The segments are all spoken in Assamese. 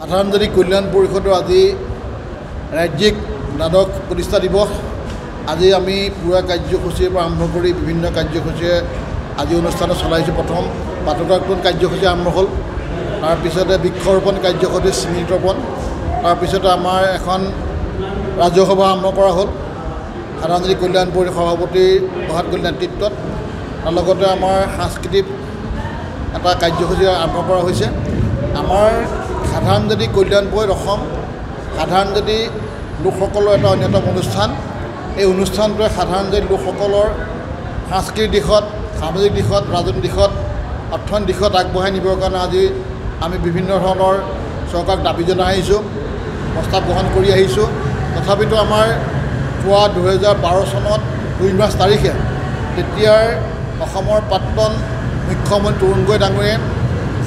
সাধাৰণজনী কল্যাণ পৰিষদৰ আজি ৰাজ্যিক দ্বাদশ প্ৰতিষ্ঠা দিৱস। আজি আমি পুৰা কাৰ্যসূচীৰ পৰা আৰম্ভ কৰি বিভিন্ন কাৰ্যসূচীৰে আজি অনুষ্ঠান চলাইছোঁ। প্ৰথম পাতকাৰ্পণ কাৰ্যসূচী আৰম্ভ হ'ল, তাৰপিছতে বৃক্ষৰোপণ কাৰ্যসূচী স্মৃতিতৰ্পণ, তাৰপিছতে আমাৰ এখন ৰাজসভা আৰম্ভ কৰা হ'ল সাধাৰণজনী কল্যাণ পৰিষদৰ সভাপতি বহাদকলিৰ নেতৃত্বত। তাৰ লগতে আমাৰ সাংস্কৃতিক এটা কাৰ্যসূচী আৰম্ভ কৰা হৈছে। আমাৰ সাধাৰণজনী কল্যাণ পৰিষদ অসম সাধাৰণজনী লোকসকলৰ এটা অন্যতম অনুষ্ঠান। এই অনুষ্ঠানটোৱে সাধাৰণজনী লোকসকলৰ সাংস্কৃতিক দিশত, সামাজিক দিশত, ৰাজনৈতিক দিশত, অৰ্থনৈতিক দিশত আগবঢ়াই নিবৰ কাৰণে আজি আমি বিভিন্ন ধৰণৰ চৰকাৰক দাবী জনাই আহিছোঁ, প্ৰস্তাৱ গ্ৰহণ কৰি আহিছোঁ। তথাপিতো আমাৰ পুৱা 2012 চনত 2 মাৰ্চ তাৰিখে তেতিয়াৰ অসমৰ প্ৰাক্তন মুখ্যমন্ত্ৰী তৰুণ গগৈ ডাঙৰীয়াই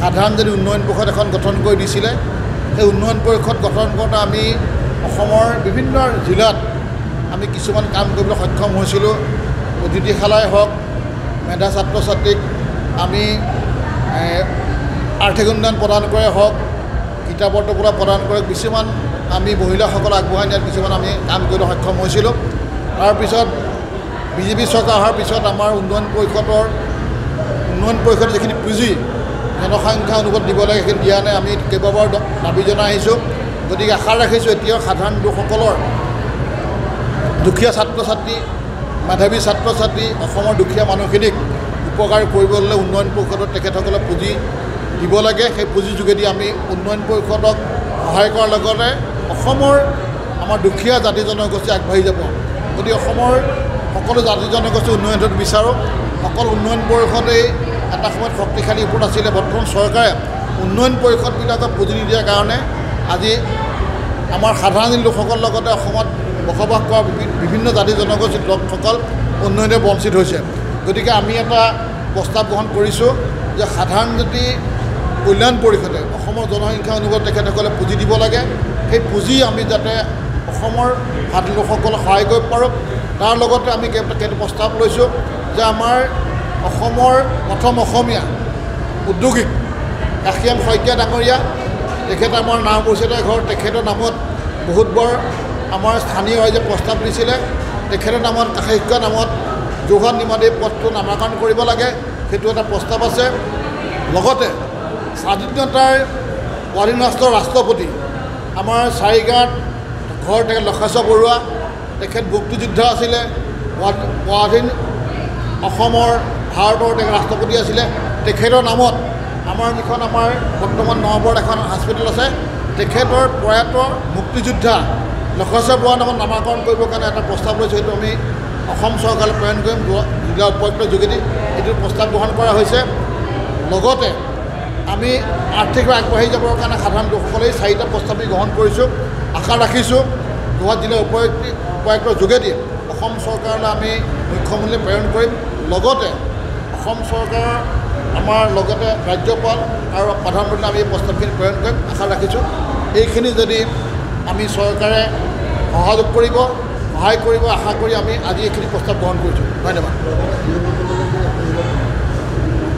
সাধাৰণজনী উন্নয়ন পৰিষদ এখন গঠন কৰি দিছিলে। সেই উন্নয়ন পৰিষদ গঠন কৰোঁতে আমি অসমৰ বিভিন্ন জিলাত আমি কিছুমান কাম কৰিবলৈ সক্ষম হৈছিলোঁ। অতিথিশালাই হওক, মেধা ছাত্ৰ ছাত্ৰীক আমি আৰ্থিক অনুদান প্ৰদান কৰে হওক, কিতাপৰ টুকুৰা প্ৰদান কৰে, কিছুমান আমি মহিলাসকলক আগবঢ়াই নিয়াত কিছুমান আমি কাম কৰিবলৈ সক্ষম হৈছিলোঁ। তাৰপিছত বিজেপি চৰকাৰ অহাৰ পিছত আমাৰ উন্নয়ন পৰিষদৰ যিখিনি পুঁজি জনসংখ্যা অনুপাত দিব লাগে সেইখিনি দিয়া নাই। আমি কেইবাবাৰ দাবী জনাই আহিছোঁ। গতিকে আশা ৰাখিছোঁ এতিয়াও সাধাৰণ লোকসকলৰ, দুখীয়া ছাত্ৰ ছাত্ৰী, মেধাৱী ছাত্ৰ ছাত্ৰী, অসমৰ দুখীয়া মানুহখিনিক উপকাৰ কৰিবলৈ উন্নয়ন পৰিষদত তেখেতসকলে পুঁজি দিব লাগে। সেই পুঁজিৰ যোগেদি আমি উন্নয়ন পৰিষদক সহায় কৰাৰ লগতে অসমৰ আমাৰ দুখীয়া জাতি জনগোষ্ঠী আগবাঢ়ি যাব। গতিকে অসমৰ সকলো জাতি জনগোষ্ঠী উন্নয়ন হোৱাটো বিচাৰোঁ। অকল উন্নয়ন পৰিষদেই এটা সময়ত শক্তিশালী ওপৰত আছিলে। বৰ্তমান চৰকাৰে উন্নয়ন পৰিষদবিলাকক পুঁজি নিদিয়াৰ কাৰণে আজি আমাৰ সাধাৰণ লোকসকলৰ লগতে অসমত বসবাস কৰা বিভিন্ন জাতি জনগোষ্ঠীৰ লোকসকল উন্নয়নে বঞ্চিত হৈছে। গতিকে আমি এটা প্ৰস্তাৱ গ্ৰহণ কৰিছোঁ যে সাধাৰণজনী কল্যাণ পৰিষদে অসমৰ জনসংখ্যা অনুপাত তেখেতসকলে পুঁজি দিব লাগে। সেই পুঁজি আমি যাতে অসমৰ সাধাৰণ লোকসকলক সহায় কৰিব পাৰোঁ, তাৰ লগতে আমি কেইটা প্ৰস্তাৱ লৈছোঁ যে আমাৰ অসমৰ প্ৰথম অসমীয়া উদ্যোগিক কাশীৰাম শইকীয়া ডাঙৰীয়া, তেখেতে আমাৰ নাম পৰিচয় ঘৰ, তেখেতৰ নামত বহুতবাৰ আমাৰ স্থানীয় ৰাইজে প্ৰস্তাৱ দিছিলে। তেখেতৰ নামত কাশীৰাম নামত যোৰহাট নিমাতী পথটো নামাকৰণ কৰিব লাগে, সেইটো এটা প্ৰস্তাৱ আছে। লগতে স্বাধীনতাৰ স্বাধীন ৰাষ্ট্ৰৰ ৰাষ্ট্ৰপতি আমাৰ চাৰিগাঁৱত ঘৰ তেখেত লক্ষেশ্বৰ বৰুৱা, তেখেত মুক্তিযোদ্ধা আছিলে, স্বাধীন অসমৰ ভাৰতৰ তেখেত ৰাষ্ট্ৰপতি আছিলে। তেখেতৰ নামত আমাৰ যিখন আমাৰ বৰ্তমান নৱবৰত এখন হস্পিটেল আছে, তেখেতৰ প্ৰয়াত মুক্তিযোদ্ধা লক্ষেশ্বৰ বৰুৱাৰ নামত নামাকৰণ কৰিবৰ কাৰণে এটা প্ৰস্তাৱ লৈছোঁ। সেইটো আমি অসম চৰকাৰলৈ প্ৰেৰণ কৰিম জিলা উপায়ুক্তৰ যোগেদি। এইটো প্ৰস্তাৱ গ্ৰহণ কৰা হৈছে। লগতে আমি আৰ্থিকভাৱে আগবাঢ়ি যাবৰ কাৰণে সাধাৰণ লোকসকলে 4টা প্ৰস্তাৱ গ্ৰহণ কৰিছোঁ। আশা ৰাখিছোঁ যোৰহাট জিলা উপায়ুক্তৰ যোগেদি অসম চৰকাৰলৈ আমি মুখ্যমন্ত্ৰী প্ৰেৰণ কৰিম। লগতে অসম চৰকাৰ আমাৰ লগতে ৰাজ্যপাল আৰু প্ৰধানমন্ত্ৰীলৈ আমি এই প্ৰস্তাৱখিনি প্ৰেৰণ কৰিম। আশা ৰাখিছোঁ এইখিনি যদি আমি চৰকাৰে সহযোগ কৰিব, সহায় কৰিব, আশা কৰি আমি আজি এইখিনি প্ৰস্তাৱ গ্ৰহণ কৰিছোঁ। ধন্যবাদ।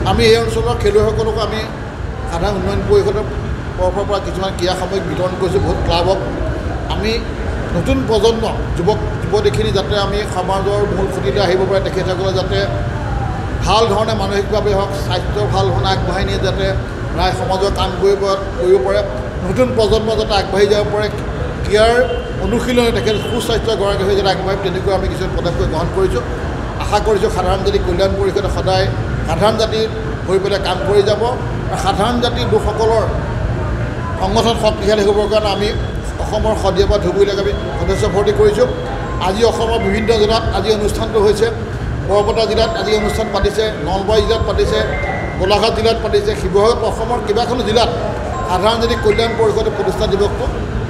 আমি এই অঞ্চলৰ খেলুৱৈসকলকো আমি সাধাৰণ উন্নয়ন পৰিষদৰ তৰফৰ পৰা কিছুমান ক্ৰীড়া সামগ্ৰী বিতৰণ কৰিছোঁ বহুত ক্লাবক। আমি নতুন প্ৰজন্ম যুৱতীখিনি যাতে আমি সমাজৰ মূল খুঁটিলৈ আহিব পাৰে, তেখেতসকলে যাতে ভাল ধৰণে মানসিকভাৱে হওক, স্বাস্থ্য ভাল ধৰণে আগবঢ়াই নিয়ে, যাতে ৰাইজ সমাজৰ কাম কৰিব পাৰে, নতুন প্ৰজন্ম যাতে আগবাঢ়ি যাব পাৰে, ক্ৰীড়াৰ অনুশীলনে তেখেত সুস্বাস্থ্য গৰাকী হৈ যাতে আগবাঢ়ি, তেনেকৈ আমি কিছুমান পদক্ষেপ গ্ৰহণ কৰিছোঁ। আশা কৰিছোঁ সাধাৰণজনী কল্যাণ পৰিষদে সদায় সাধাৰণ জাতিৰ হৈ পেলাই কাম কৰি যাব। আৰু সাধাৰণ জাতিৰ লোকসকলৰ সংগঠন শক্তিশালী হ'বৰ কাৰণে আমি অসমৰ শদিয়াৰ পৰা ধুবুৰীলৈকে আমি সদস্য ভৰ্তি কৰিছোঁ। আজি অসমৰ বিভিন্ন জিলাত আজি অনুষ্ঠানটো হৈছে। বৰপেটা জিলাত আজি অনুষ্ঠান পাতিছে, নলবাৰী জিলাত পাতিছে, গোলাঘাট জিলাত পাতিছে, শিৱসাগৰত, অসমৰ কেইবাখনো জিলাত সাধাৰণজনী কল্যাণ পৰিষদে প্ৰতিষ্ঠা দিৱসটো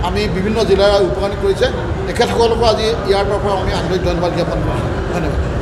আমি বিভিন্ন জিলাৰ ৰূপায়ণ কৰিছে। তেখেতসকলকো আজি ইয়াৰ তৰফৰ আমি আন্তৰিক ধন্যবাদ জ্ঞাপন কৰিছোঁ। ধন্যবাদ।